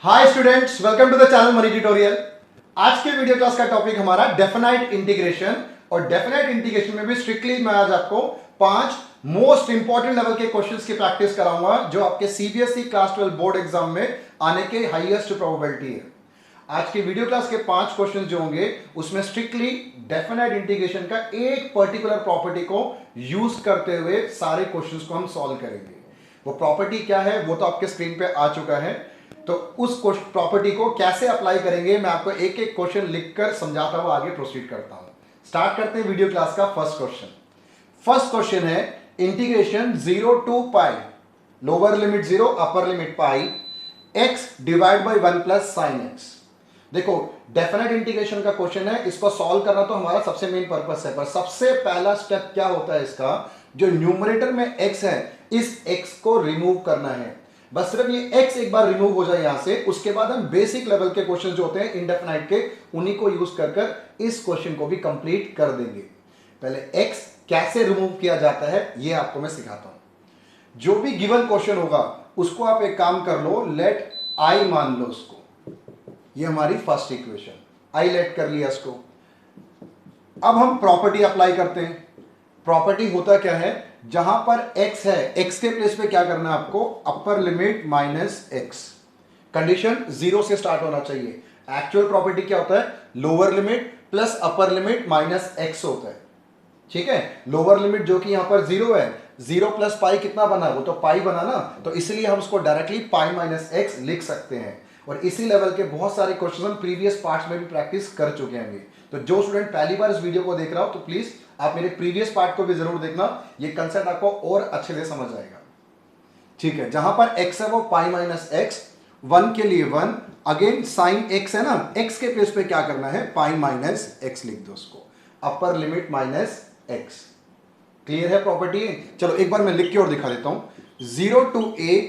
Hi students, welcome to the channel money tutorial. आज के video class का topic हमारा डेफिनाइट इंटीग्रेशन और डेफिनाइट इंटीग्रेशन में भी स्ट्रिक्टली मैं आज आपको 5 मोस्ट इंपॉर्टेंट लेवल के क्वेश्चंस की प्रैक्टिस कराऊंगा जो आपके सीबीएसई क्लास 12 बोर्ड एग्जाम में आने के हाईएस्ट प्रोबेबिलिटी है। आज के वीडियो क्लास के 5 क्वेश्चंस जो होंगे उसमें स्ट्रिक्टली डेफिनाइट इंटीग्रेशन का एक पर्टिकुलर प्रॉपर्टी को यूज करते हुए सारे क्वेश्चंस को हम सॉल्व करेंगे। वो प्रॉपर्टी क्या है वो तो आपके स्क्रीन पे आ चुका है, तो उस प्रॉपर्टी को कैसे अप्लाई करेंगे मैं आपको एक एक क्वेश्चन लिखकर समझाता हुआ आगे प्रोसीड करता हूं। स्टार्ट करते हैं वीडियो क्लास का फर्स्ट क्वेश्चन। फर्स्ट क्वेश्चन है integration 0 to pi, lower limit 0 upper limit pi, x divide by 1 plus sine x. देखो डेफिनेट इंटीग्रेशन का क्वेश्चन है, इसको सॉल्व करना तो हमारा सबसे मेन पर्पस है, पर सबसे पहला स्टेप क्या होता है इसका, जो न्यूमरेटर में x है इस x को रिमूव करना है। बस सिर्फ ये x एक बार रिमूव हो जाए यहां से, उसके बाद हम बेसिक लेवल के क्वेश्चन जो होते हैं इंडेफिनाइट के, उन्हीं को यूज कर इस क्वेश्चन को भी कंप्लीट कर देंगे। पहले x कैसे रिमूव किया जाता है ये आपको मैं सिखाता हूं। जो भी गिवन क्वेश्चन होगा उसको आप एक काम कर लो, लेट i मान लो उसको। ये हमारी फर्स्ट इक्वेशन i लेट कर लिया इसको। अब हम प्रॉपर्टी अप्लाई करते हैं। प्रॉपर्टी होता क्या है, जहां पर x है x के प्लेस पे क्या करना है आपको, अपर लिमिट माइनस x। कंडीशन 0 से स्टार्ट होना चाहिए। एक्चुअल प्रॉपर्टी क्या होता है, लोअर लिमिट प्लस अपर लिमिट माइनस x होता है। ठीक है, लोअर लिमिट जो कि यहां पर 0 है, 0 प्लस पाई कितना बना, वो तो पाई बना ना, तो इसलिए हम उसको डायरेक्टली पाई माइनस x लिख सकते हैं। और इसी लेवल के बहुत सारे क्वेश्चन हम प्रीवियस पार्ट्स में भी प्रैक्टिस कर चुके हैं। तो जो स्टूडेंट पहली बार इस वीडियो को देख रहा हो तो प्लीज आप मेरे प्रीवियस पार्ट को भी जरूर देखना, ये कंसेप्ट आपको और अच्छे से समझ आएगा। ठीक है, जहां पर x है वो पाई माइनस एक्स, 1 के लिए 1, अगेन साइन x है ना, x के प्लेस पे क्या करना है, पाई माइनस एक्स लिख दो उसको, अपर लिमिट माइनस एक्स। क्लियर है प्रॉपर्टी? चलो एक बार मैं लिख के और दिखा देता हूं। 0 टू a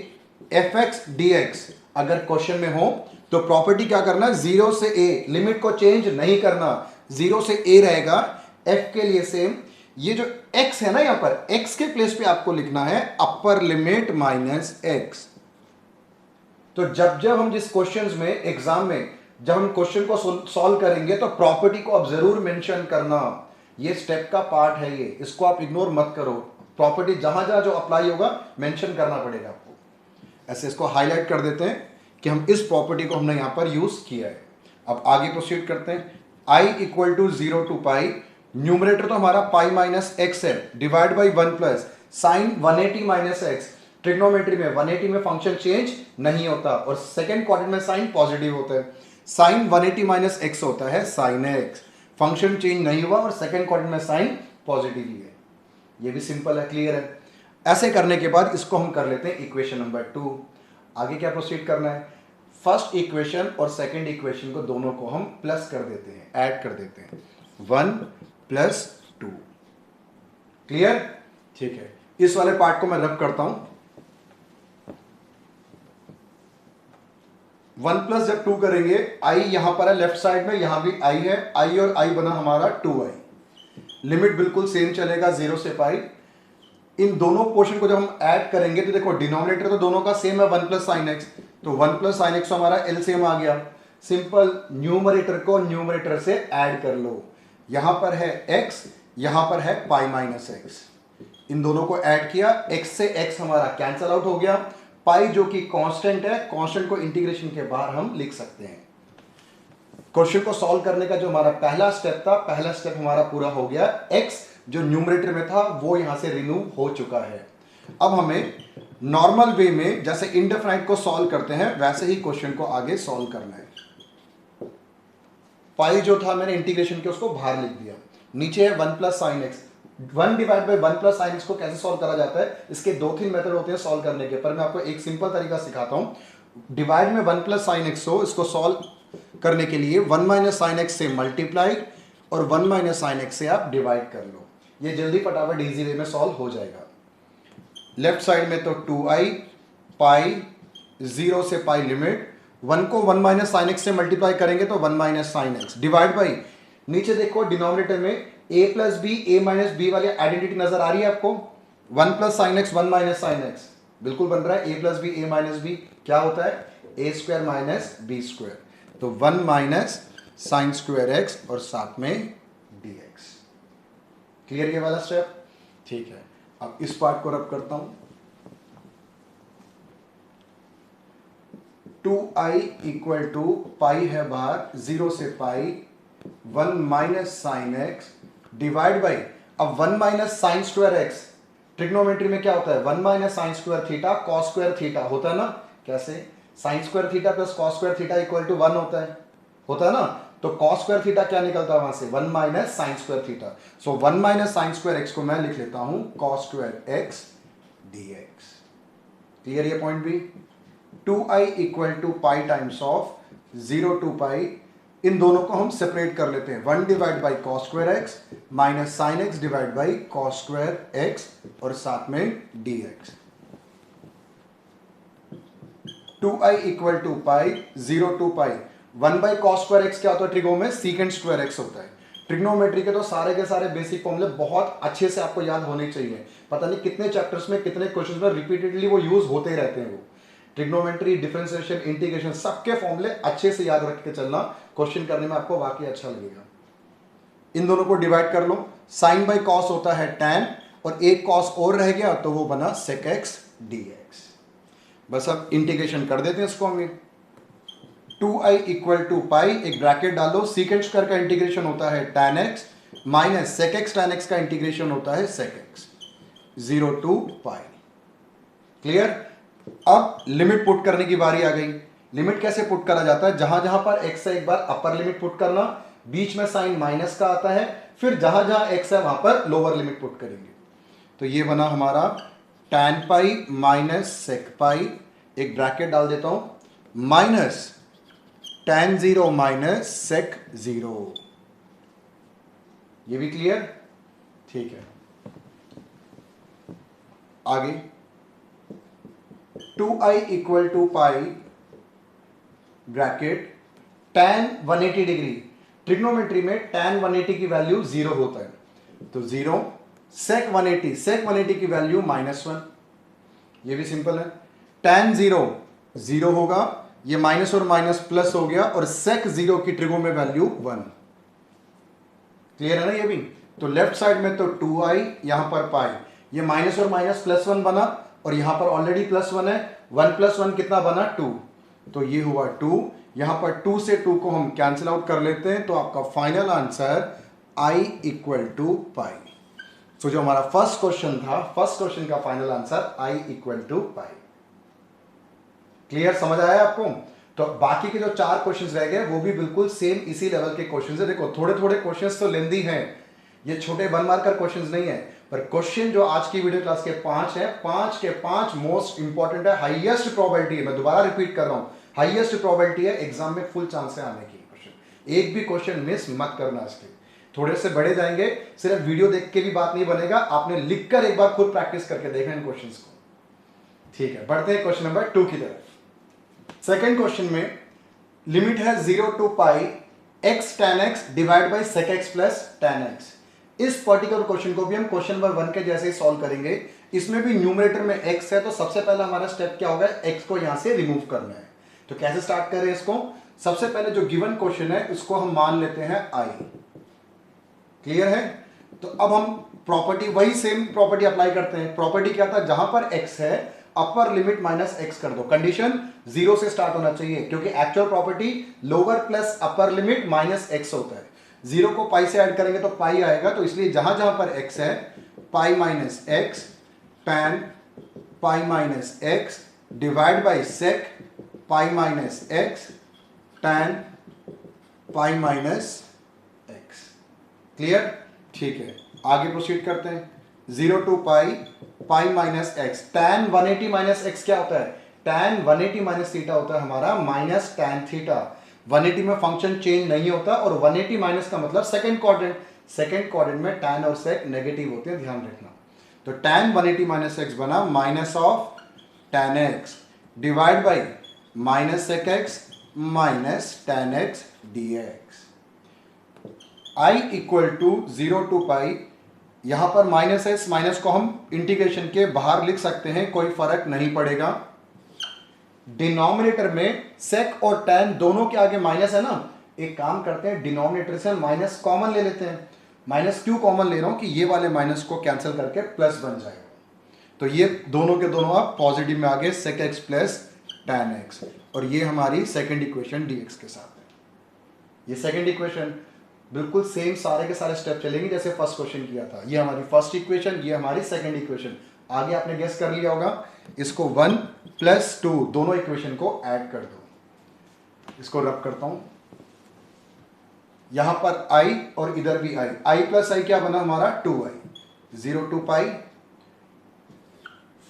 fx dx अगर क्वेश्चन में हो तो प्रॉपर्टी क्या करना है, 0 से a, लिमिट को चेंज नहीं करना, 0 से a रहेगा। f के लिए सेम, ये जो x है ना यहां पर, x के प्लेस पे आपको लिखना है अपर लिमिट माइनस x। तो जब जब हम जिस क्वेश्चंस में एग्जाम में जब हम क्वेश्चन को सॉल्व करेंगे तो प्रॉपर्टी को आप जरूर मेंशन करना। ये स्टेप का पार्ट है, ये इसको आप इग्नोर मत करो। प्रॉपर्टी जहां जहां जो अप्लाई होगा मेंशन करना पड़ेगा आपको। ऐसे इसको हाईलाइट कर देते हैं कि हम इस प्रॉपर्टी को हमने यहां पर यूज किया है। अब आगे प्रोसीड करते हैं। i equal to 0 to pi, numerator तो हमारा पाई माइनस एक्स है, divide by 1 plus sine 180 minus x. Trigonometry में 180 में फंक्शन चेंज नहीं होता और सेकेंड क्वाड्रेंट में साइन पॉजिटिव होता है। साइन 180 माइनस एक्स होता है साइन एक्स, फंक्शन चेंज नहीं हुआ और सेकेंड क्वाड्रेंट में साइन पॉजिटिव ही है। ये भी सिंपल है, क्लियर है। ऐसे करने के बाद इसको हम कर लेते हैं इक्वेशन नंबर 2। आगे क्या प्रोसीड करना है, फर्स्ट इक्वेशन और सेकंड इक्वेशन को दोनों को हम प्लस कर देते हैं, ऐड कर देते हैं, 1 प्लस 2। क्लियर? ठीक है, इस वाले पार्ट को मैं रब करता हूं। 1 प्लस जब 2 करेंगे, i यहां पर है लेफ्ट साइड में, यहां भी i है, i और i बना हमारा 2i। लिमिट बिल्कुल सेम चलेगा 0 से पाई। इन दोनों पोर्शन को जब हम ऐड करेंगे तो देखो डिनोमिनेटर तो दोनों का सेम है 1 प्लस साइन एक्स, तो 1 प्लस साइन एक्स हमारा एलसीएम आ गया। सिंपल, न्यूमरेटर को न्यूमरेटर से ऐड कर लो। यहां पर है x, यहां पर है पाई माइनस एक्स। इन दोनों को ऐड किया, x से x हमारा कैंसल आउट हो गया। पाई जो कि कांस्टेंट है, कांस्टेंट को इंटीग्रेशन के बाहर हम लिख सकते हैं। क्वेश्चन को सॉल्व करने का जो हमारा पहला स्टेप था, पहला स्टेप हमारा पूरा हो गया। x जो न्यूमरेटर में था वो यहां से रिमूव हो चुका है। अब हमें नॉर्मल वे में जैसे इंडेफिनाइट को सॉल्व करते हैं वैसे ही क्वेश्चन को आगे सॉल्व करना है। पाई जो था मैंने इंटीग्रेशन के उसको बाहर लिख दिया, नीचे है 1 plus sine x. 1 divide by 1 plus sine x को कैसे सॉल्व करा जाता है, इसके 2-3 मेथड होते हैं सॉल्व करने के, पर मैं आपको एक सिंपल तरीका सिखाता हूं। डिवाइड में 1 प्लस साइन एक्स हो, इसको सॉल्व करने के लिए 1 माइनस साइन एक्स से मल्टीप्लाई और 1 माइनस साइन एक्स से आप डिवाइड कर लो। ये जल्दी फटाफट इजी वे में सॉल्व हो जाएगा। लेफ्ट साइड में तो 2i पाई 0 से पाई लिमिट, 1 को 1 माइनस साइन एक्स से मल्टीप्लाई करेंगे तो 1 minus sine x, divide by, नीचे देखो डिनोमिनेटर में a plus B, A minus B वाली आइडेंटिटी नजर आ रही है आपको। 1 plus sine x 1 minus sine x बिल्कुल बन रहा है, a plus B, A minus B क्या होता है, A square minus B square, तो 1 माइनस साइन स्क्वायर एक्स और साथ में डी एक्स। क्लियर ये वाला स्टेप? ठीक है, अब इस पार्ट को रब करता हूं। 2i इक्वल टू पाई है बाहर, 0 से pi 1 minus sine x divide by, अब 1 minus sine square x trigonometry में क्या होता है? 1 minus sine square theta cos square theta होता है ना। कैसे? Sine square theta plus cos square theta equal to 1 होता है ना। तो कॉस स्क्वायर थीटा क्या निकलता है वहां से? 1 minus sine square theta. So 1 minus sine square x को मैं लिख लेता हूं cos square x dx। Clear ये पॉइंट भी? 2i equal to pi times of 0 to pi, इन दोनों को हम सेपरेट कर लेते हैं। 1 divide by cos square x minus sine x divide by cos square x और साथ में dx। 2i equal to pi 0 to pi, 1 by cos square x क्या होता है ट्रिगो में? सीकेंड स्क्वायर एक्स होता है। ट्रिग्नोमेट्री के तो सारे के सारे बेसिक फॉर्मूले बहुत अच्छे से आपको याद होने चाहिए। पता नहीं कितने चैप्टर्स में कितने क्वेश्चंस में रिपीटेडली वो यूज होते रहते हैं। वो ट्रिग्नोमेट्री, डिफरेंशिएशन, इंटीग्रेशन, सबके फॉर्मूले अच्छे से याद रख के चलना, क्वेश्चन करने में आपको वाकई अच्छा लगेगा। इन दोनों को डिवाइड कर लो, साइन बाई कॉस होता है tan और एक कॉस और रह गया तो वो बना sec x dx। बस अब इंटीग्रेशन कर देते हैं इसको हम। 2i इक्वल टू पाई, एक ब्रैकेट डालो, सीकेंड स्क्वायर का इंटीग्रेशन होता है tan x minus sec x tan x का इंटीग्रेशन होता है sec x, 0 to pi. Clear? अब लिमिट पुट करने की बारी आ गई। लिमिट कैसे पुट करा जाता है? जहां जहां पर x है एक बार अपर लिमिट पुट करना, बीच में साइन माइनस का आता है, फिर जहां जहां x है वहां पर लोअर लिमिट पुट करेंगे। तो ये बना हमारा tan पाई माइनस sec पाई, एक ब्रैकेट डाल देता हूं, माइनस tan 0 माइनस sec 0। ये भी क्लियर? ठीक है, आगे 2i equal to pi bracket tan 180 degree, trigonometry में tan 180 की वैल्यू 0 होता है, तो 0 sec 180 की वैल्यू -1। ये भी सिंपल है। tan 0 0 होगा, ये माइनस और माइनस प्लस हो गया और sec 0 की ट्रिगो में वैल्यू 1। क्लियर है ना ये भी? तो लेफ्ट साइड में तो 2i, यहां पर पाई, ये माइनस और माइनस +1 बना और यहां पर ऑलरेडी +1 है, 1 + 1 कितना बना? 2, तो ये हुआ 2। यहां पर 2 से 2 को हम कैंसिल आउट कर लेते हैं, तो आपका final answer i equal to pi. तो जो हमारा फर्स्ट क्वेश्चन था, फर्स्ट क्वेश्चन का final answer i equal to pi. Clear? समझ आया आपको? तो बाकी के जो 4 क्वेश्चंस रह गए वो भी बिल्कुल सेम इसी लेवल के क्वेश्चंस है। देखो थोड़े थोड़े क्वेश्चंस तो लेंदी हैं, ये छोटे 1 मार्कर क्वेश्चंस नहीं है, पर क्वेश्चन जो आज की वीडियो क्लास के 5 हैं, 5 के 5 मोस्ट इंपॉर्टेंट है, हाईएस्ट प्रोबेबिलिटी है। मैं दोबारा रिपीट कर रहा हूं, हाईएस्ट प्रोबेबिलिटी है एग्जाम में फुल चांस है आने की। क्वेश्चन एक भी क्वेश्चन मिस मत करना। इसके थोड़े से बड़े जाएंगे, सिर्फ वीडियो देख के भी बात नहीं बनेगा, आपने लिखकर एक बार खुद प्रैक्टिस करके देखना इन क्वेश्चंस को। ठीक है, बढ़ते हैं क्वेश्चन नंबर 2 की तरफ। सेकेंड क्वेश्चन में लिमिट है 0 to pi x tan x divide by sec x plus tan x। इस पर्टिकुलर क्वेश्चन को भी हम क्वेश्चन नंबर 1 के जैसे ही सॉल्व करेंगे। इसमें भी न्यूमरेटर में x है, तो सबसे पहले हमारा स्टेप क्या होगा? x को यहां से रिमूव करना है। तो कैसे स्टार्ट करें इसको? सबसे पहले जो गिवन क्वेश्चन है उसको हम मान लेते हैं i। क्लियर है? तो अब हम प्रॉपर्टी, वही सेम प्रॉपर्टी अप्लाई करते हैं। प्रॉपर्टी क्या था? जहां पर x है अपर लिमिट माइनस x कर दो। कंडीशन 0 से स्टार्ट होना चाहिए, क्योंकि एक्चुअल प्रॉपर्टी लोअर प्लस अपर लिमिट माइनस x होता है। 0 को पाई से ऐड करेंगे तो पाई आएगा, तो इसलिए जहां जहां पर x है pi minus x tan pi minus x divide by sec pi minus x tan pi minus x। Clear? ठीक है, आगे प्रोसीड करते हैं। 0 to pi minus x, tan 180 minus x क्या होता है? tan 180 माइनस थीटा होता है हमारा माइनस tan थीटा। 180 में फंक्शन चेंज नहीं होता, और 180 माइनस का मतलब सेकंड क्वाड्रेंट, सेकंड क्वाड्रेंट में tan और sec नेगेटिव होते हैं, ध्यान रखना। तो tan 180 माइनस x बना minus of tan x divide by minus sec x minus tan x dx। i equal to 0 to pi, यहां पर माइनस है, इस माइनस को हम इंटीग्रेशन के बाहर लिख सकते हैं, कोई फर्क नहीं पड़ेगा। डिनोमिनेटर में सेक और टैन दोनों के आगे माइनस है ना, एक काम करते हैं डिनोमिनेटर से माइनस कॉमन ले लेते हैं। माइनस क्यों कॉमन ले रहा हूं कि ये वाले माइनस को कैंसिल करके प्लस बन जाएगा, तो ये दोनों के दोनों आप पॉजिटिव में आ गए, sec x plus tan x, और ये हमारी सेकंड इक्वेशन dx के साथ है। ये सेकंड इक्वेशन बिल्कुल सेम सारे के सारे स्टेप चलेंगे जैसे फर्स्ट क्वेश्चन किया था। ये हमारी फर्स्ट इक्वेशन, ये हमारी सेकंड इक्वेशन। आगे आपने गेस कर लिया होगा, इसको 1 + 2 दोनों इक्वेशन को ऐड कर दो। इसको रब करता हूं, यहां पर i और इधर भी i + i क्या बना हमारा 2i, 0 to पाई।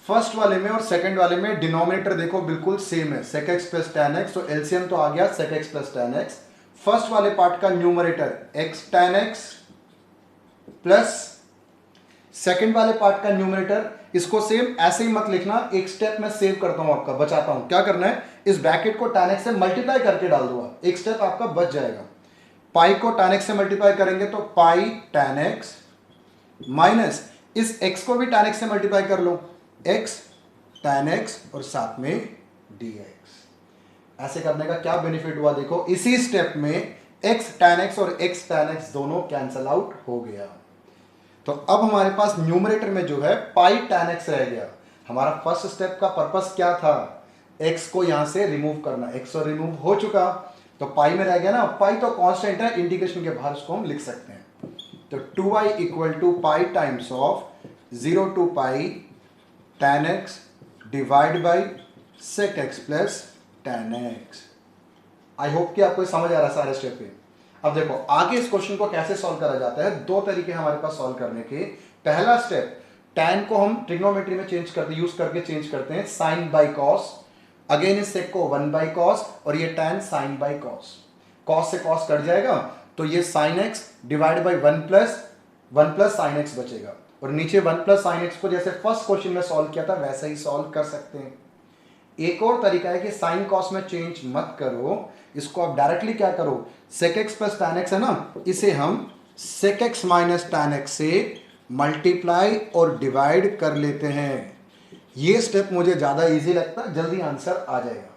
फर्स्ट वाले में और सेकंड वाले में डिनोमिनेटर देखो बिल्कुल सेम है, sec x plus tan x, तो एलसीएम तो आ गया sec x plus tan x। First वाले पार्ट का numerator x tan x plus second वाले पार्ट का न्यूमरेटर, इसको सेम ऐसे ही मत लिखना, एक स्टेप मैं सेव करता हूं आपका, बचाता हूं। क्या करना है, इस ब्रैकेट को tan x से मल्टीप्लाई करके डाल दूंगा, एक स्टेप आपका बच जाएगा। पाई को tan x से मल्टीप्लाई करेंगे तो पाई tan x माइनस इस x को भी tan x से मल्टीप्लाई कर लो, x tan x और साथ में dx। ऐसे करने का क्या बेनिफिट हुआ देखो, इसी स्टेप में x tan x और x tan x दोनों कैंसल आउट हो गया। तो अब हमारे पास न्यूमरेटर में जो है पाई tan x रह गया। हमारा फर्स्ट स्टेप का पर्पस क्या था, x को यहां से रिमूव करना, x तो रिमूव हो चुका, तो पाई में रह गया ना, पाई तो कांस्टेंट है, इंटीग्रेशन के बाहर उसको हम लिख सकते हैं। तो 2i = pi times of 0 to pi tan x divide by sec x plus tan x। I hope कि आपको समझ आ रहा है सारे स्टेप पे। अब देखो आगे इस क्वेश्चन को कैसे सॉल्व करा जाता है, दो तरीके हमारे पास सॉल्व करने के। पहला स्टेप, tan को हम ट्रिग्नोमेट्री में चेंज करते, यूज करके चेंज करते हैं sin बाई cos, अगेन इस sec को 1 बाई cos और ये tan sin by cos, cos से cos कट जाएगा तो ये sin x divide by 1 plus sin x बचेगा, और नीचे 1 प्लस sin x को जैसे फर्स्ट क्वेश्चन में सॉल्व किया था वैसे ही सॉल्व कर सकते हैं। एक और तरीका है कि sin cos में चेंज मत करो, इसको आप डायरेक्टली क्या करो, sec x plus tan x है ना, इसे हम sec x minus tan x से मल्टीप्लाई और डिवाइड कर लेते हैं। ये स्टेप मुझे ज्यादा इजी लगता है, जल्दी आंसर आ जाएगा।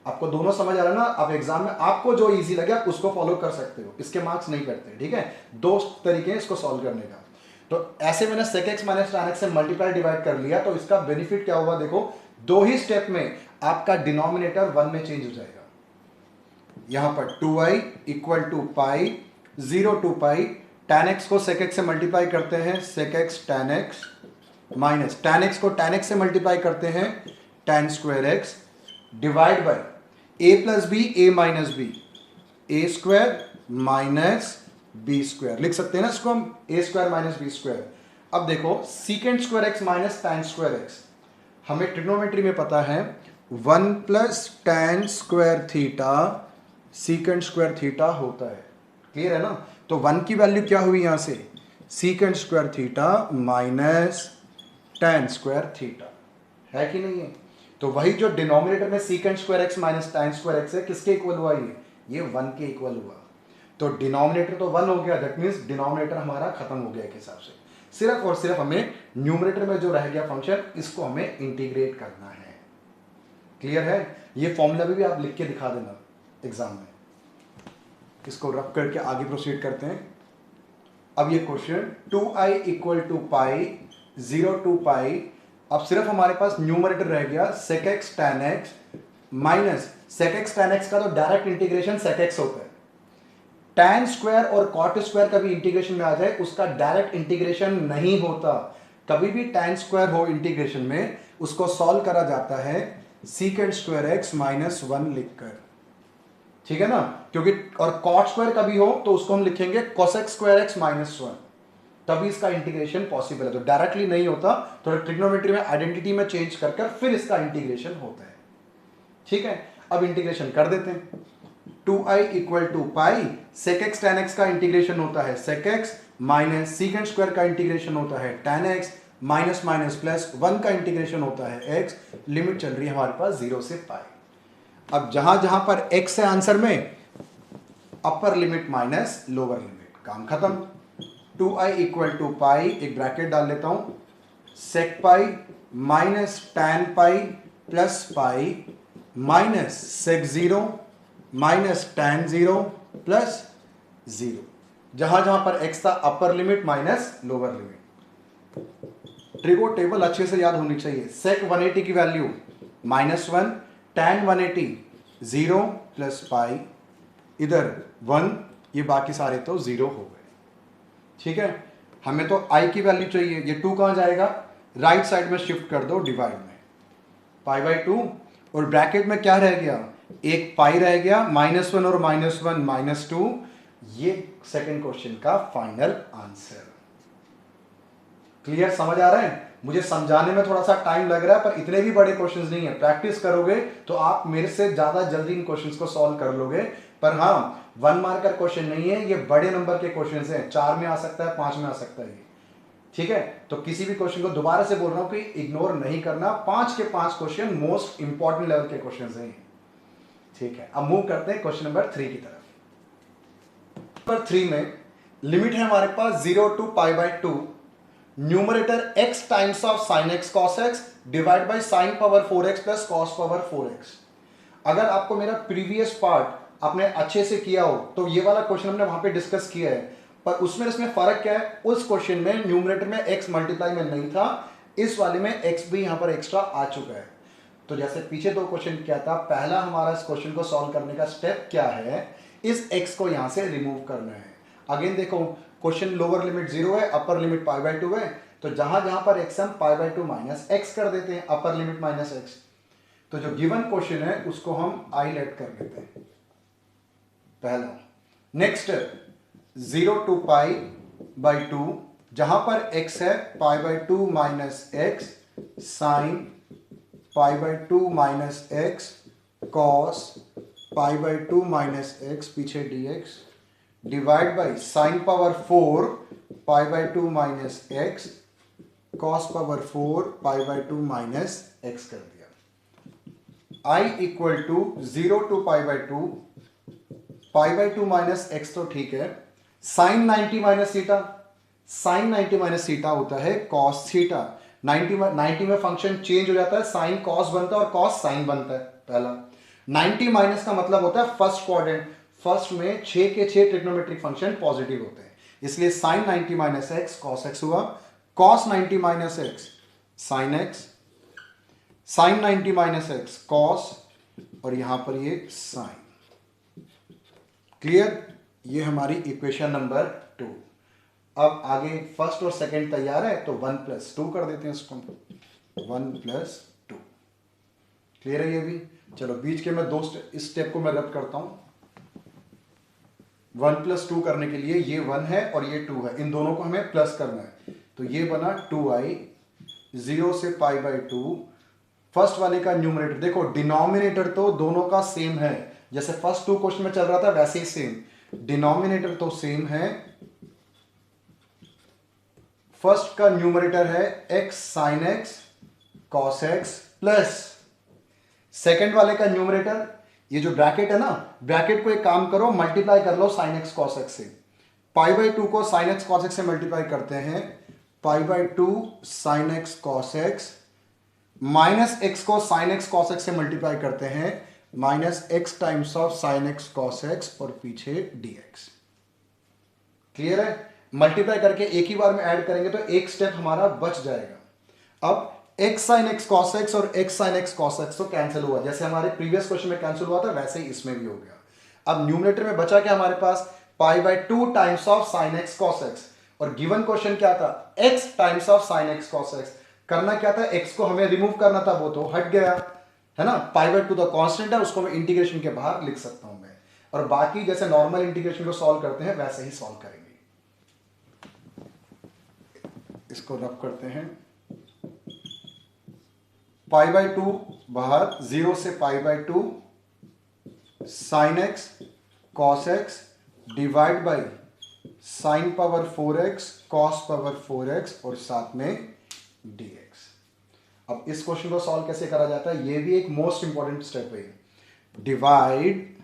आपको दोनों समझ आ रहा है ना, आप एग्जाम में आपको जो इजी लगे आप उसको फॉलो कर सकते हो, इसके मार्क्स नहीं करते, ठीक है। दो तरीके हैं इसको सॉल्व करने का। तो ऐसे मैंने sec x minus tan x से मल्टीप्लाई डिवाइड कर लिया, तो इसका बेनिफिट क्या हुआ देखो, दो ही स्टेप में आपका डिनोमिनेटर 1 में चेंज हो जाएगा। यहां पर 2i = pi 0 to pi, tan x को sec x से मल्टीप्लाई करते हैं sec x tan x minus tan x को tan x से मल्टीप्लाई करते हैं tan square x divide by a plus B a minus B, a square minus B square लिख सकते हैं ना इसको हम, a square minus B square. अब देखो secant square x minus tan square x, हमें ट्रिग्नोमेट्री में पता है 1 plus tan square theta secant square theta होता है, क्लियर है ना। तो 1 की वैल्यू क्या हुई यहां से, secant square theta minus tan square theta, है कि नहीं है। तो वही जो डिनोमिनेटर में secant square x minus tan square x है, किसके इक्वल हुआ ये 1 के इक्वल हुआ। तो डिनोमिनेटर तो 1 हो गया, दैट मींस डिनोमिनेटर हमारा खत्म हो गया एक हिसाब से। सिर्फ और सिर्फ हमें न्यूमरेटर में जो रह गया फंक्शन, इसको हमें इंटीग्रेट करना है, क्लियर है। ये फॉर्मूला भी आप लिख के दिखा देना एग्जाम में। इसको रख करके आगे प्रोसीड करते हैं। अब ये क्वेश्चन 2i = पाई 0 to पाई, अब सिर्फ हमारे पास न्यूमरेटर रह गया sec x tan x minus sec x tan x का तो डायरेक्ट इंटीग्रेशन sec x होता है, tan स्क्वायर और cot स्क्वायर का भी इंटीग्रेशन में आ जाए उसका डायरेक्ट इंटीग्रेशन नहीं होता। कभी भी tan स्क्वायर हो इंटीग्रेशन में उसको सॉल्व करा जाता है सीकेंट स्क्वायर x माइनस 1 लिखकर, ठीक है ना, क्योंकि और cot स्क्वायर का भी हो तो उसको हम लिखेंगे cosec स्क्वायर x माइनस 1, तभी इसका इंटीग्रेशन पॉसिबल है। तो डायरेक्टली नहीं होता, तो ट्रिग्नोमेट्री में आइडेंटिटी में चेंज कर फिर इसका इंटीग्रेशन होता है, ठीक है। अब इंटीग्रेशन कर देते हैं। 2i = पाई sec x tan x का इंटीग्रेशन होता है sec x minus secant square का इंटीग्रेशन होता है tan x minus minus plus 1 का इंटीग्रेशन होता है x, लिमिट चल रही है हमारे पास 0 से पाई। अब जहां जहां पर x है आंसर में, अपर लिमिट माइनस लोअर लिमिट, काम खत्म। 2i = पाई, एक ब्रैकेट डाल लेता हूं, sec pi minus tan pi plus pi minus sec 0 minus tan 0 plus 0, जहां जहां पर x था upper limit minus lower limit. Trigo table अच्छे से याद होनी चाहिए। सेक 180 की वैल्यू -1, tan 180 0 प्लस पाई, इधर 1, ये बाकी सारे तो 0 हो गए। ठीक है, हमें तो i की वैल्यू चाहिए, ये 2 कहां जाएगा, राइट साइड में शिफ्ट कर दो डिवाइड में, π/2, और ब्रैकेट में क्या रह गया, एक पाई रह गया, -1 और -1 -2। ये सेकंड क्वेश्चन का फाइनल आंसर। क्लियर, समझ आ रहा है? मुझे समझाने में थोड़ा सा टाइम लग रहा है, पर इतने भी बड़े क्वेश्चंस नहीं है। प्रैक्टिस करोगे तो आप मेरे से ज्यादा जल्दी इन क्वेश्चंस को सॉल्व कर लोगे। पर हाँ, 1 मार्कर क्वेश्चन नहीं है, ये बड़े नंबर के क्वेश्चंस हैं। 4 में आ सकता है, 5 में आ सकता है। ठीक है, तो किसी भी क्वेश्चन को दोबारा से बोल रहा हूं कि इग्नोर नहीं करना। 5 के 5 क्वेश्चन मोस्ट इंपॉर्टेंट लेवल के क्वेश्चन हैं। ठीक है, अब मूव करते हैं क्वेश्चन नंबर 3 की तरफ। नंबर 3 में लिमिट है हमारे पास 0 to π/2, numerator x times of sin x cos x divide by sin power 4x plus cos power 4x। अगर आपको मेरा प्रीवियस पार्ट आपने अच्छे से किया हो तो ये वाला क्वेश्चन हमने वहां पे डिस्कस किया है, पर उसमें इसमें फर्क क्या है, उस क्वेश्चन में न्यूमरेटर में x मल्टीप्लाई में नहीं था, इस वाले में x भी यहां पर एक्स्ट्रा आ चुका है। तो जैसे पीछे 2 क्वेश्चन क्या था, पहला हमारा इस क्वेश्चन को सॉल्व करने का स्टेप क्या है, इस x को यहां से रिमूव करना है। अगेन देखो, क्वेश्चन लोअर लिमिट 0 है, अपर लिमिट π/2 है, तो जहां जहां पर x हम π/2 माइनस x कर देते हैं, अपर लिमिट माइनस x। तो जो गिवन क्वेश्चन है उसको हम i लेट कर लेते हैं पहला। नेक्स्ट 0 to π/2, जहां पर x है π/2 minus x sine π/2 minus x cos π/2 minus x पीछे dx divide by sine power 4 π/2 minus x cos power 4 π/2 minus x कर दिया। i equal to 0 to π/2 minus x तो ठीक है, sine 90 minus theta, sine 90 minus theta होता है cos theta. 90 में function change हो जाता है, साइन कॉस बनता है और कॉस साइन बनता है। पहला 90 माइनस का मतलब होता है फर्स्ट क्वाड्रेंट, फर्स्ट में 6 के 6 ट्रिग्नोमेट्रिक फंक्शन पॉजिटिव होते हैं, इसलिए sine 90 minus x cos x हुआ, cos 90 minus x sine x, sine 90 minus x cos, और यहां पर ये साइन। क्लियर, ये हमारी इक्वेशन नंबर 2। अब आगे फर्स्ट और सेकंड तैयार है, तो 1 + 2 कर देते हैं इसको, 1 + 2। क्लियर है ये भी? चलो बीच के मैं इस स्टेप को मैं रद्द करता हूं। 1 + 2 करने के लिए ये 1 है और ये 2 है, इन दोनों को हमें प्लस करना है, तो ये बना 2i 0 से π/2। फर्स्ट वाले का न्यूमरेटर देखो, डिनोमिनेटर तो दोनों का सेम है, जैसे फर्स्ट 2 क्वेश्चन में चल रहा था वैसे ही सेम, डिनोमिनेटर तो सेम है। फर्स्ट का न्यूमरेटर है x sin x cos x plus second वाले का न्यूमरेटर, ये जो ब्रैकेट है ना, ब्रैकेट को एक काम करो, मल्टीप्लाई कर लो sin x cos x से। π/2 को sin x cos x से मल्टीप्लाई करते हैं, π/2 sin x cos x, minus x को sin x cos x से मल्टीप्लाई करते हैं, minus x times of sin x cos x और पीछे dx। क्लियर है? मल्टीप्लाई करके एक ही बार में ऐड करेंगे तो एक स्टेप हमारा बच जाएगा। अब x sin x cos x और x sin x cos x तो कैंसिल हुआ, जैसे हमारे प्रीवियस क्वेश्चन में कैंसिल हुआ था वैसे ही इसमें भी हो गया। अब न्यूमरेटर में बचा क्या हमारे पास, π/2 times of sin x cos x, और गिवन क्वेश्चन क्या था, x times of sin x cos x। करना क्या था, x को हमें रिमूव करना था, वो तो हट गया है ना, π/2 तो कांस्टेंट है, उसको मैं इंटीग्रेशन के बाहर लिख सकता हूं मैं, और बाकी जैसे नॉर्मल इंटीग्रेशन को सॉल्व करते हैं वैसे ही सॉल्व करेंगे। इसको रब करते हैं, π/2 बाहर, 0 से π/2 sin x cos x divide by sine power 4x cos power 4x और साथ में dx। अब इस क्वेश्चन को सॉल्व कैसे करा जाता है, ये भी एक मोस्ट इंपॉर्टेंट स्टेप है। Divide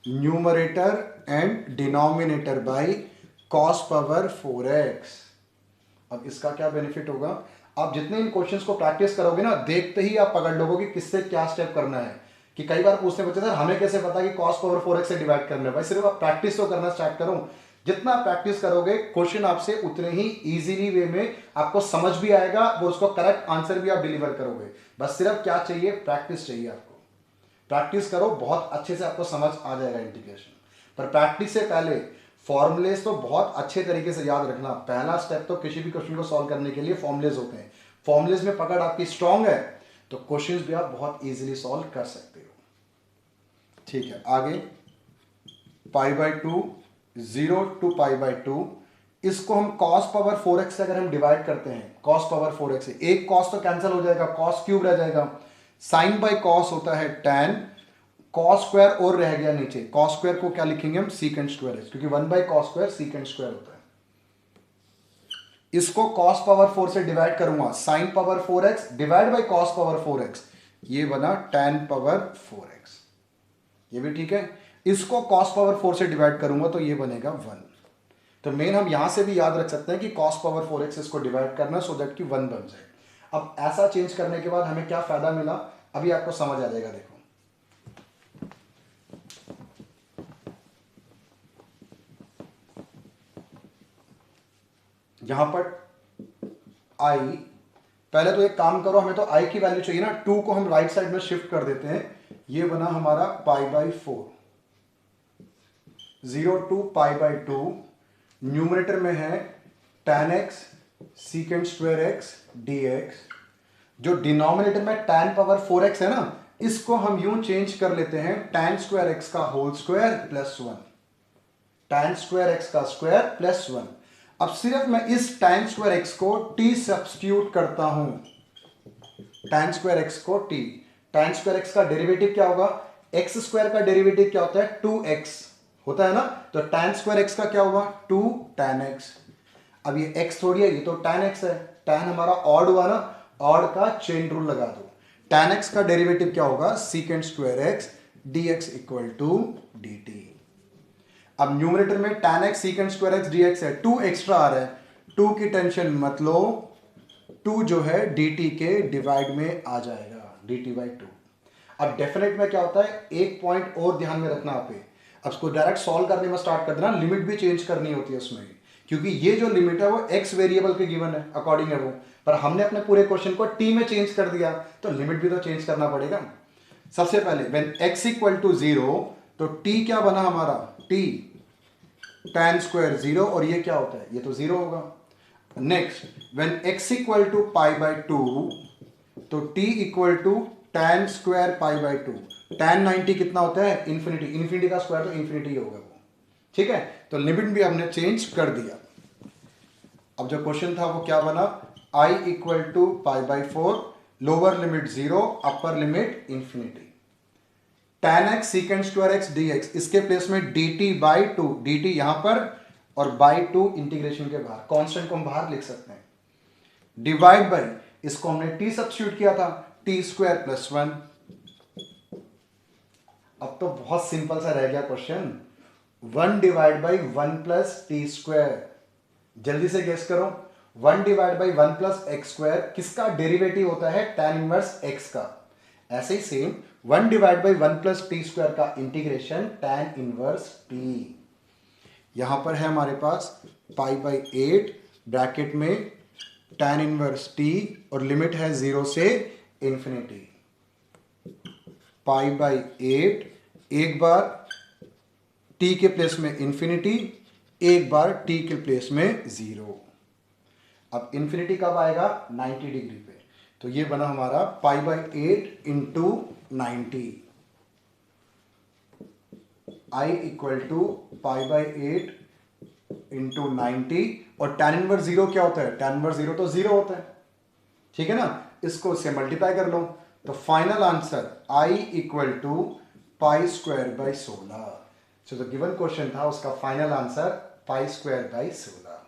numerator and denominator by cos power 4x। अब इसका क्या बेनिफिट होगा, आप जितने इन क्वेश्चंस को प्रैक्टिस करोगे ना, देखते ही आप पकड़ लोगे कि किससे क्या स्टेप करना है। कि कई बार पूछते हैं बच्चे सर हमें कैसे पता कि cos पावर 4x से डिवाइड करना है। भाई सिर्फ आप प्रैक्टिस तो करना स्टार्ट करो, जितना प्रैक्टिस करोगे क्वेश्चन आपसे उतने ही इजीली वे में आपको समझ भी आएगा और उसको करेक्ट आंसर भी आप डिलीवर करोगे। बस सिर्फ क्या चाहिए, प्रैक्टिस चाहिए आपको। प्रैक्टिस करो, बहुत अच्छे से आपको समझ आ जाएगा इंटीग्रेशन। पर प्रैक्टिस से पहले फॉर्मूलेज तो बहुत अच्छे तरीके से याद रखना। पहला स्टेप तो किसी भी क्वेश्चन को सॉल्व करने के लिए फॉर्मूलेज होते हैं। फॉर्मूलेज में पकड़ आपकी स्ट्रांग है तो क्वेश्चंस भी आप बहुत इजीली सॉल्व कर सकते हो। ठीक है, आगे π/2 0 to π/2, इसको हम cos पावर 4x से अगर हम डिवाइड करते हैं, cos पावर 4x से एक cos तो कैंसिल हो जाएगा, cos क्यूब रह जाएगा, sin बाई cos होता है tan, cos स्क्वायर और रह गया नीचे, cos स्क्वायर को क्या लिखेंगे हम, secant स्क्वायर है, क्योंकि 1/cos स्क्वायर secant स्क्वायर होता है। इसको cos पावर 4 से डिवाइड करूंगा, sin power 4x divide by cos power 4x, ये बना tan पावर 4x, ये भी ठीक है। इसको cos पावर 4 से डिवाइड करूंगा तो ये बनेगा 1। तो मेन हम यहां से भी याद रख सकते हैं कि cos पावर 4x इसको डिवाइड करना सो दैट कि 1 बन जाए। अब ऐसा चेंज करने के बाद हमें क्या फायदा मिला अभी आपको समझ आ जाएगा। देखो यहां पर i, पहले तो एक काम करो, हमें तो i की वैल्यू चाहिए ना, 2 को हम राइट साइड में शिफ्ट कर देते हैं, ये बना हमारा π/4, 0 to π/2, न्यूमरेटर में है tan x secant square x dx, जो डिनोमिनेटर में tan पावर 4x है ना, इसको हम यूं चेंज कर लेते हैं tan स्क्वायर x का whole square plus 1, tan square x का स्क्वायर प्लस 1। अब सिर्फ मैं इस tan स्क्वायर x को t सब्स्टिट्यूट करता हूं, tan स्क्वायर x को t, tan स्क्वायर x का डेरिवेटिव क्या होगा, x स्क्वायर का डेरिवेटिव क्या होता है, 2x होता है ना, तो tan स्क्वायर x का क्या होगा, 2 tan x। अब ये x थोड़ी है, ये तो tan x है, tan हमारा ऑड हुआ ना, ऑड का चेन रूल लगा दो, tan x का डेरिवेटिव क्या होगा, secant square x dx equal to dt। अब न्यूमरेटर में tan x secant square x dx है, 2 एक्स्ट्रा आ रहा है, 2 की टेंशन मत लो, 2 जो है dt के डिवाइड में आ जाएगा, dt/2। अब डेफिनेट में क्या होता है, एक पॉइंट और ध्यान में रखना आप, अब इसको डायरेक्ट सॉल्व करने में स्टार्ट कर देना, लिमिट भी चेंज करनी होती है उसमें, क्योंकि ये जो लिमिट है वो x वेरिएबल के गिवन है, अकॉर्डिंग है वो, पर हमने अपने पूरे क्वेश्चन को t में चेंज कर दिया तो लिमिट भी तो चेंज करना पड़ेगा। सबसे पहले व्हेन x इक्वल टू 0, तो t क्या बना हमारा, t tan स्क्वायर 0, और ये क्या होता है, ये तो 0 होगा। Next when x equal to π/2, तो t equal to tan square π/2, tan 90 कितना होता है, इन्फिनिटी, इन्फिनिटी का स्क्वायर तो इन्फिनिटी होगा वो, ठीक है। तो लिमिट भी हमने चेंज कर दिया। अब जो क्वेश्चन था वो क्या बना, i equal to π/4, lower limit 0, upper limit infinity, tan x secant square x dx, इसके प्लेस में dt/2, dt यहां पर और by2 इंटीग्रेशन के बाहर, कांस्टेंट को हम बाहर लिख सकते हैं, डिवाइड बाई, इसको हमने t सब्स्टिट्यूट किया था, t स्क्वायर प्लस 1। अब तो बहुत सिंपल सा रह गया question, 1 divide by 1 plus T square, जल्दी से गेस करो, 1 divide by 1 plus x square किसका डेरिवेटिव होता है, tan इनवर्स x का। ऐसे ही same 1 divide by 1 plus T square का इंटीग्रेशन tan इनवर्स t, यहां पर है हमारे पास π/8 ब्रैकेट में tan इनवर्स t, और लिमिट है 0 से इंफिनिटी, π/8, एक बार t के प्लेस में इंफिनिटी, एक बार t के प्लेस में 0। अब इंफिनिटी कब आएगा, 90 डिग्री पे, तो ये बना हमारा π/8 इंटू 90, i इक्वल टू π/8 इंटू 90, और tan इनवर्स 0 क्या होता है, tan इनवर्स 0 तो 0 होता है, ठीक है ना, इसको से मल्टीप्लाई कर लो, तो final answer i equal to pi square by 16। So जो गिवन क्वेश्चन था उसका final answer pi square by 16।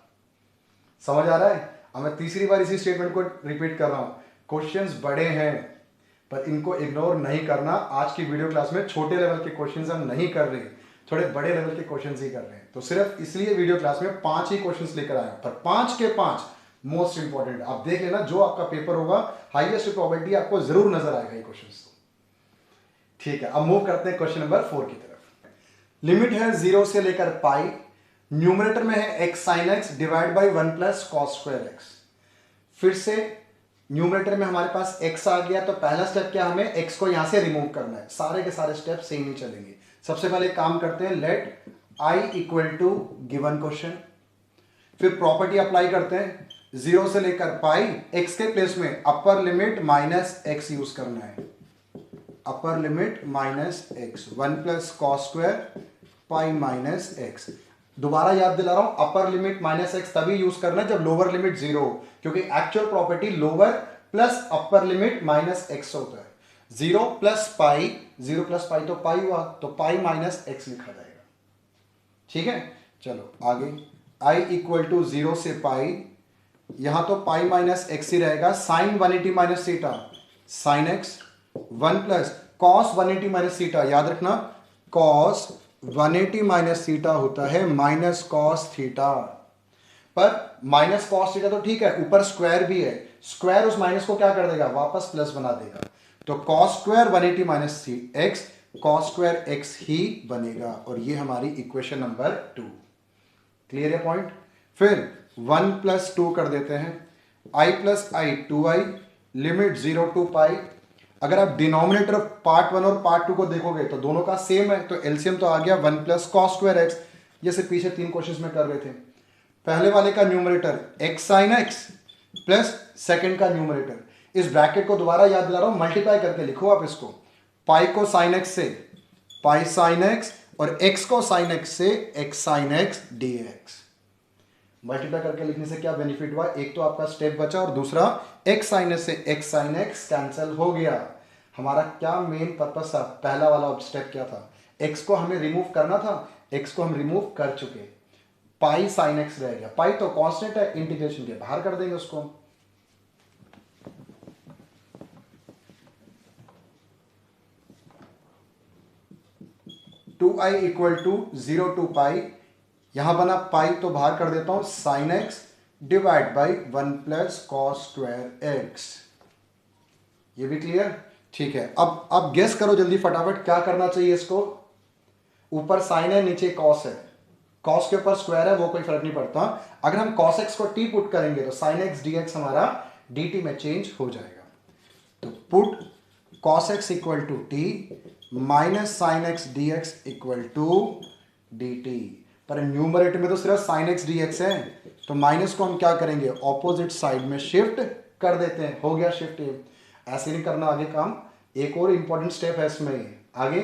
समझ आ रहा है। अब मैं तीसरी बार इसी स्टेटमेंट को रिपीट कर रहा हूं, क्वेश्चंस बड़े हैं पर इनको इग्नोर नहीं करना। आज की वीडियो क्लास में छोटे लेवल के क्वेश्चंस हम नहीं कर रहे, थोड़े बड़े लेवल के क्वेश्चंस ही कर रहे हैं, तो सिर्फ इसलिए वीडियो क्लास में 5 ही क्वेश्चंस लेकर आए, पर 5 के 5 मोस्ट इंपॉर्टेंट। आप देख लेना, जो आपका पेपर होगा हाईएस्ट प्रोबेबिलिटी आपको जरूर नजर आएगा ये क्वेश्चंस। ठीक है, अब मूव करते हैं क्वेश्चन नंबर 4 की तरफ। लिमिट है 0 से लेकर पाई, न्यूमरेटर में है x sine x divide by 1 plus cos square x. फिर से न्यूमरेटर में हमारे पास x आ गया, तो पहला स्टेप क्या, हमें x को यहां से रिमूव करना है। सारे के सारे स्टेप सेम ही चलेंगे। सबसे पहले काम करते हैं, let i equal to given question, फिर प्रॉपर्टी अप्लाई करते हैं, 0 से लेकर पाई, x के प्लेस में अपर लिमिट माइनस एक्स यूज करना है, upper limit minus x, 1 plus cos square pi minus x. दोबारा याद दिला रहा हूं, अपर लिमिट माइनस एक्स तभी यूज करना है जब लोअर लिमिट 0 हो, क्योंकि एक्चुअल प्रॉपर्टी लोअर प्लस अपर लिमिट माइनस एक्स होता है। 0 प्लस पाई, 0 प्लस पाई तो पाई हुआ, तो पाई माइनस एक्स लिखा जाएगा। ठीक है, चलो आगे, i इक्वल टू 0 से पाई, यहां तो पाई माइनस एक्स ही रहेगा, sine 180 minus theta sine x, 1 plus cos 180 minus theta, याद रखना कॉस 180 माइनस थीटा होता है माइनस कॉस थीटा। पर माइनस कॉस थीटा तो ठीक है, ऊपर स्क्वायर भी है, स्क्वायर उस माइनस को क्या कर देगा, वापस प्लस बना देगा। तो cos square 180 minus x, cos square x ही बनेगा, और ये हमारी इक्वेशन नंबर 2। क्लियर है पॉइंट। फिर 1 प्लस 2 कर देते हैं, i plus I 2i, limit 0 to pi. अगर आप डिनोमिनेटर पार्ट 1 और पार्ट 2 को देखोगे तो दोनों का सेम है, तो एलसीएम तो आ गया 1 प्लस कॉस स्क्वायर एक्स, जैसे पीछे 3 क्वेश्चंस में कर रहे थे। पहले वाले का numerator x sine x plus second का न्यूमरेटर, इस ब्रैकेट को दोबारा याद दिला रहा हूं, मल्टीप्लाई करके लिखो आप इसको, पाई को साइन एक्स से पाई साइन एक्स, और एक्स को साइन एक्स से x sine x d x. Multiply करके लिखने से क्या बेनिफिट हुआ, एक तो आपका स्टेप बचा, और दूसरा एक्स साइन एक्स से एक्स साइन एक्स कैंसिल हो गया। हमारा क्या मेन पर्पस था, पहला वाला स्टेप क्या था, एक्स को हमें रिमूव करना था, एक्स को हम रिमूव कर चुके, पाई साइन एक्स रह गया। पाई तो कांस्टेंट है, इंटीग्रेशन के बाहर कर देंगे उसको। Two I equal to 0 to pi, यहां बना पाई तो बाहर कर देता हूं, sine x divide by 1 plus cos square x. ये भी क्लियर, ठीक है। अब गेस करो जल्दी फटाफट, क्या करना चाहिए इसको, ऊपर साइन है नीचे कॉस है, कॉस के ऊपर स्क्वायर है, वो कोई फर्क नहीं पड़ता। अगर हम कॉस एक्स को टी पुट करेंगे तो साइन एक्स डी एक्स हमारा डी टी में चेंज हो जाएगा। तो put cos x equal to T minus sine x d x equal to d T. पर न्यूमरेटर में तो सिर्फ साइन एक्स डी एक्स है, तो माइनस को हम क्या करेंगे, ऑपोजिट साइड में शिफ्ट कर देते हैं, हो गया शिफ्ट। ऐसे नहीं करना आगे काम, एक और इंपॉर्टेंट स्टेप है इसमें। आगे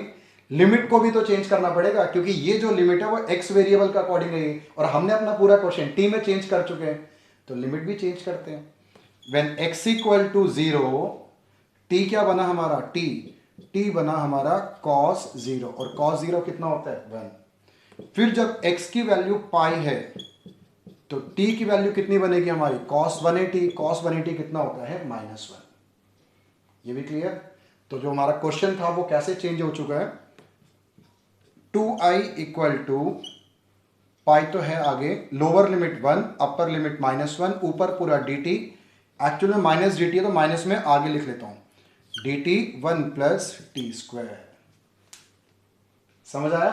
लिमिट को भी तो चेंज करना पड़ेगा, क्योंकि ये जो लिमिट है वो एक्स वेरिएबल का अकॉर्डिंग है, और हमने अपना पूरा क्वेश्चन टी में चेंज कर चुके हैं, तो लिमिट भी चेंज करते हैं। When x equal to 0, T क्या बना हमारा, टी बना हमारा cos 0, और cos 0 कितना होता है 1। फिर जब x की वैल्यू पाई है तो t की वैल्यू कितनी बनेगी हमारी, cos 180 कितना होता है -1। ये भी क्लियर। तो जो हमारा क्वेश्चन था वो कैसे चेंज हो चुका है, 2i इक्वल टू पाई तो है आगे, लोअर लिमिट 1 अपर लिमिट -1, ऊपर पूरा dt, एक्चुअल में माइनस dt है तो माइनस में आगे लिख लेता हूं, dt 1 प्लस टी स्क्वायर। समझ आया।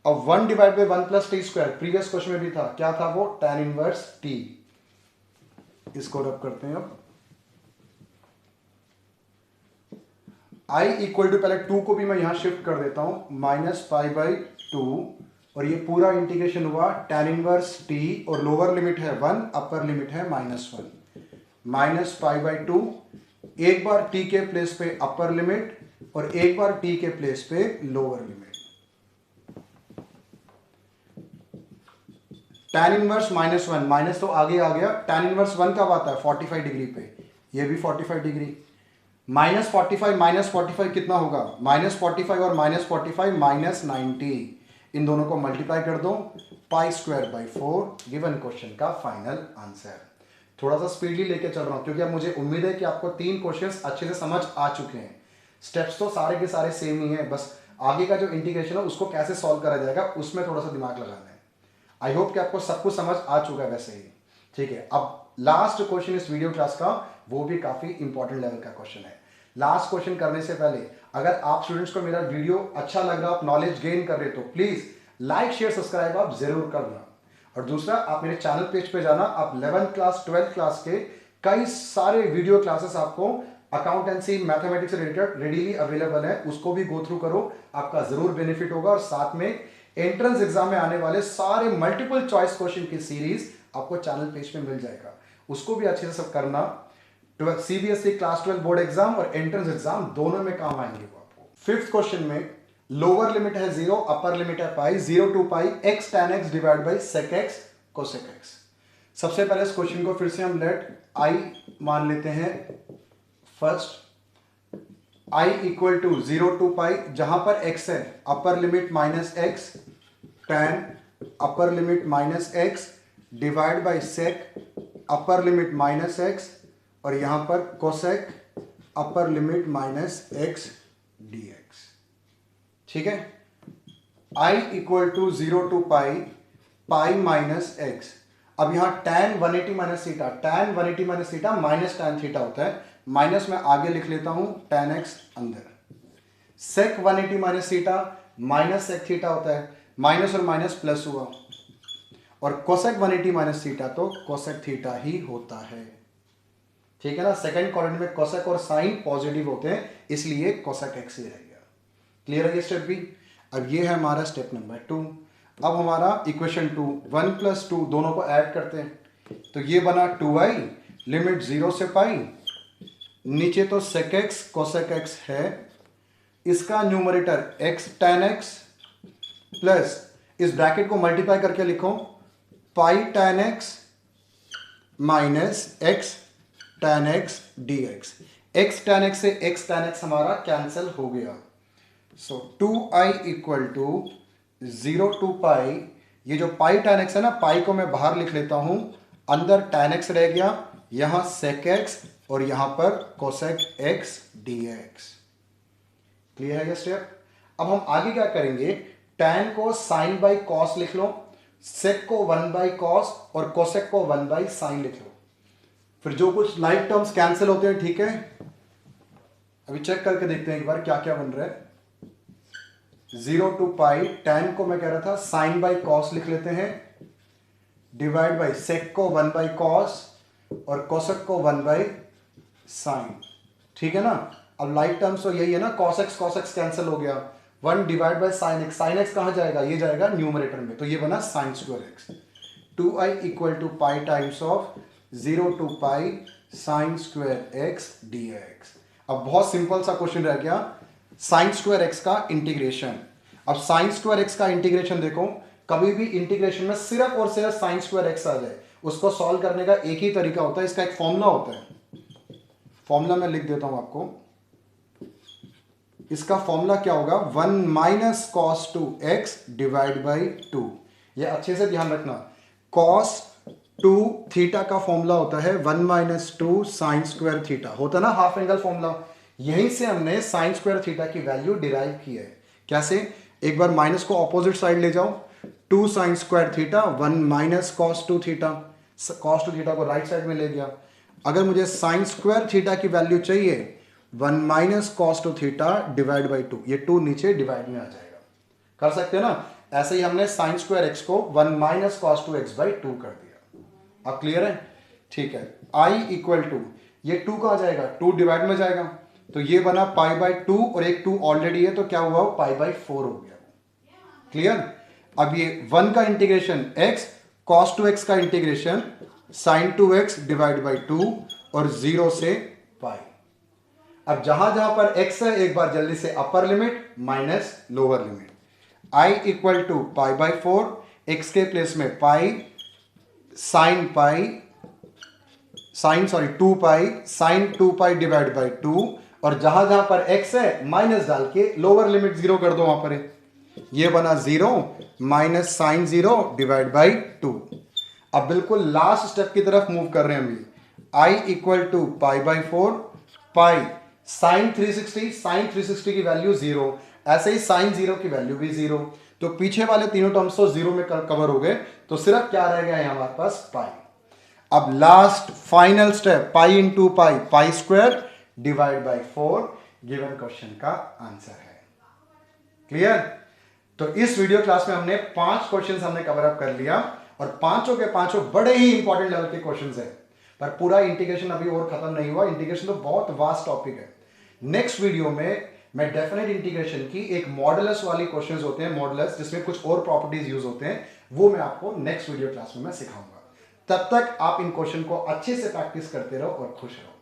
अब 1 divide by 1 plus T square previous question में भी था, क्या था वो, tan इनवर्स t। इसको रब करते हैं। अब i इक्वल टू, पहले 2 को भी मैं यहां शिफ्ट कर देता हूं, -π/2, और ये पूरा इंटीग्रेशन हुआ tan इनवर्स t, और लोअर लिमिट है 1 अपर लिमिट है -1, -π/2। एक बार t के प्लेस पे अपर लिमिट और एक बार t के प्लेस पे lower limit. tan inverse -1, minus तो आगे आ गया, tan इनवर्स 1 कब आता है, 45 डिग्री पे, ये भी 45 डिग्री, -45 कितना होगा, -45 और -45 -90, इन दोनों को मल्टीप्लाई कर दो, π²/4 गिवन क्वेश्चन का फाइनल आंसर। थोड़ा सा स्पीडली लेके चल रहा हूं, क्योंकि अब मुझे उम्मीद है कि आपको 3 क्वेश्चंस अच्छे से समझ आ चुके हैं। स्टेप्स तो सारे के सारे सेम ही हैं, बस आगे का जो इंटीग्रेशन है उसको कैसे सॉल्व करा जाएगा उसमें थोड़ा सा दिमाग लगाना है। आई होप कि आपको सब कुछ समझ आ चुका है वैसे ही, ठीक है। अब लास्ट क्वेश्चन इस वीडियो क्लास का, वो भी काफी इंपॉर्टेंट लेवल का क्वेश्चन है। लास्ट क्वेश्चन करने से पहले अगर आप स्टूडेंट्स को मेरा वीडियो अच्छा लग रहा, आप नॉलेज गेन कर रहे, तो प्लीज लाइक शेयर सब्सक्राइब आप जरूर करना। और दूसरा, आप मेरे चैनल पेज पे जाना, आप 11th क्लास 12th क्लास के कई सारे वीडियो क्लासेस आपको अकाउंटेंसी मैथमेटिक्स से रिलेटेड रेडीली अवेलेबल है, उसको भी गो थ्रू करो, आपका जरूर बेनिफिट होगा। और साथ में एंट्रेंस एग्जाम में आने वाले सारे मल्टीपल चॉइस क्वेश्चन की सीरीज आपको चैनल पेज पे मिल जाएगा, उसको भी अच्छे से सब करना। सीबीएसई क्लास 12 बोर्ड एग्जाम और एंट्रेंस एग्जाम दोनों में काम आएंगे वो आपको। फिफ्थ क्वेश्चन में लोअर लिमिट है 0, अपर लिमिट है pi, 0 to pi x tan x divide by sec x cosec x। सबसे पहले इस क्वेश्चन को फिर से हम लेट i मान लेते हैं। First i equal to 0 to pi, जहां पर x है upper limit minus x tan upper limit minus x divide by sec upper limit minus x, और यहां पर cosec upper limit minus x dx। ठीक है, i equal to 0 to pi pi minus x. अब यहां tan 180 minus theta, tan 180 minus theta minus tan theta होता है, minus में आगे लिख लेता हूं tan x अंदर। sec 180 minus theta minus sec theta होता है, माइनस और माइनस प्लस हुआ, और कोसेक 180 माइनस थीटा तो कोसेक थीटा ही होता है। ठीक है ना, सेकंड क्वाड्रेंट में कोसेक और साइन पॉजिटिव होते हैं, इसलिए कोसेक एक्स ही रहेगा। क्लियर है ये स्टेप भी। अब ये है हमारा स्टेप नंबर 2। अब हमारा इक्वेशन 2 1 प्लस 2 दोनों को ऐड करते हैं, तो ये बना 2i लिमिट 0 से पाई, नीचे तो sec x cosec x है, इसका numerator x tan x plus इस ब्रैकेट को मल्टीप्लाई करके लिखो पाई tan x minus x tan x dx। x tan x से x tan x हमारा कैंसिल हो गया। सो 2i इक्वल टू 0 टू पाई, ये जो पाई tan x है ना, पाई को मैं बाहर लिख लेता हूं, अंदर tan x रह गया, यहां sec x और यहां पर cosec x dx। क्लियर है ये स्टेप। अब हम आगे क्या करेंगे, tan को sin बाई cos लिख लो, sec को 1 बाई cos और cosec को 1 बाई sin लिख लो, फिर जो कुछ लाइक टर्म्स कैंसिल होते हैं। ठीक है, अभी चेक करके देखते हैं एक बार क्या क्या बन रहा है। 0 टू पाई, tan को मैं कह रहा था sin बाई cos लिख लेते हैं, डिवाइड बाई sec को 1 बाई cos और cosec को 1 बाई sin। ठीक है ना, अब लाइक टर्म्स तो यही है ना, cos x कैंसिल हो गया, 1 डिवाइड बाई sin x कहां जाएगा, ये जाएगा न्यूमरेटर में, तो ये बना sin square x। 2i equal to pi times of 0 to pi sin square x dx। अब बहुत सिंपल सा क्वेश्चन रह गया, साइन स्क्वायर एक्स का इंटीग्रेशन। अब साइन स्क्वायर एक्स का इंटीग्रेशन देखो, कभी भी इंटीग्रेशन में सिर्फ और सिर्फ साइन स्क्वायर एक्स आ जाए, उसको सॉल्व करने का एक ही तरीका होता है, इसका एक फॉर्मूला होता है। फॉर्मूला मैं लिख देता हूं आपको, इसका फॉर्मूला क्या होगा, 1 minus cos 2 x divide by 2। ये अच्छे से ध्यान रखना, कॉस 2 थीटा का फॉर्मूला होता है 1 माइनस 2 साइन स्क्वायर थीटा, होता ना हाफ एंगल फॉर्मूला। यहीं से हमने साइन स्क्वायर थीटा की वैल्यू डिराइव की है। कैसे, एक बार माइनस को ऑपोजिट साइड ले जाओ, 2 sign square theta 1 minus cos 2 theta, cos 2 theta को राइट साइड में ले गया। अगर मुझे साइन स्क्वायर थीटा की वैल्यू चाहिए, 1 minus cos 2 theta divide by 2, ये 2 नीचे डिवाइड में आ जाएगा। कर सकते हैं ना, ऐसे ही हमने साइन स्क्वायर एक्स को 1 माइनस कॉस 2 एक्स बाई 2 कर दिया। अब क्लियर है। ठीक है, आई इक्वल टू, ये 2 कहां जाएगा, 2 डिवाइड में जाएगा, तो ये बना पाई बाई 2 और एक 2 ऑलरेडी है, तो क्या हुआ, पाई बाई 4 हो गया। क्लियर। अब ये 1 का इंटीग्रेशन x cos 2x का integration sin 2x divide by 2 और 0 से पाई। अब जहां जहां पर x है, एक बार जल्दी से upper limit minus lower limit. i equal to pi by 4, x के प्लेस में pi, sine pi, two pi sine 2 pi divide by 2, और जहां जहां पर x है माइनस डाल के लोअर लिमिट 0 कर दो वहां पर, ये बना 0 माइनस साइन 0 डिवाइड बाई 2। अब बिल्कुल लास्ट स्टेप की तरफ मूव कर रहे हैं हम। i equal to pi by 4 pi sine 360, sine 360 की वैल्यू 0, ऐसे ही साइन 0 की वैल्यू भी 0, तो पीछे वाले तीनों टर्म्स तो 0 में कवर हो गए, तो सिर्फ क्या रह गया है हमारे पास, पाई। अब last final step, pi into pi, pi square divide by 4, given question का आंसर है। क्लियर? तो इस वीडियो क्लास में हमने 5 क्वेश्चंस हमने कवर अप कर लिया और पांचों के पांचों बड़े ही इंपॉर्टेंट लेवल के क्वेश्चंस हैं। पर पूरा इंटीग्रेशन अभी और खत्म नहीं हुआ। इंटीग्रेशन तो बहुत वास्ट टॉपिक है। नेक्स्ट वीडियो में मैं डेफिनेट इंटीग्रेशन की एक मॉडुलस वाली क्वेश्चंस होते हैं, मॉडुलस जिसमें कुछ और प्रॉपर्टीज यूज होते हैं, वो मैं आपको नेक्स्ट वीडियो क्लास में मैं सिखाऊंगा। तब तक आप इन क्वेश्चन को अच्छे से प्रैक्टिस करते रहो और खुश रहो।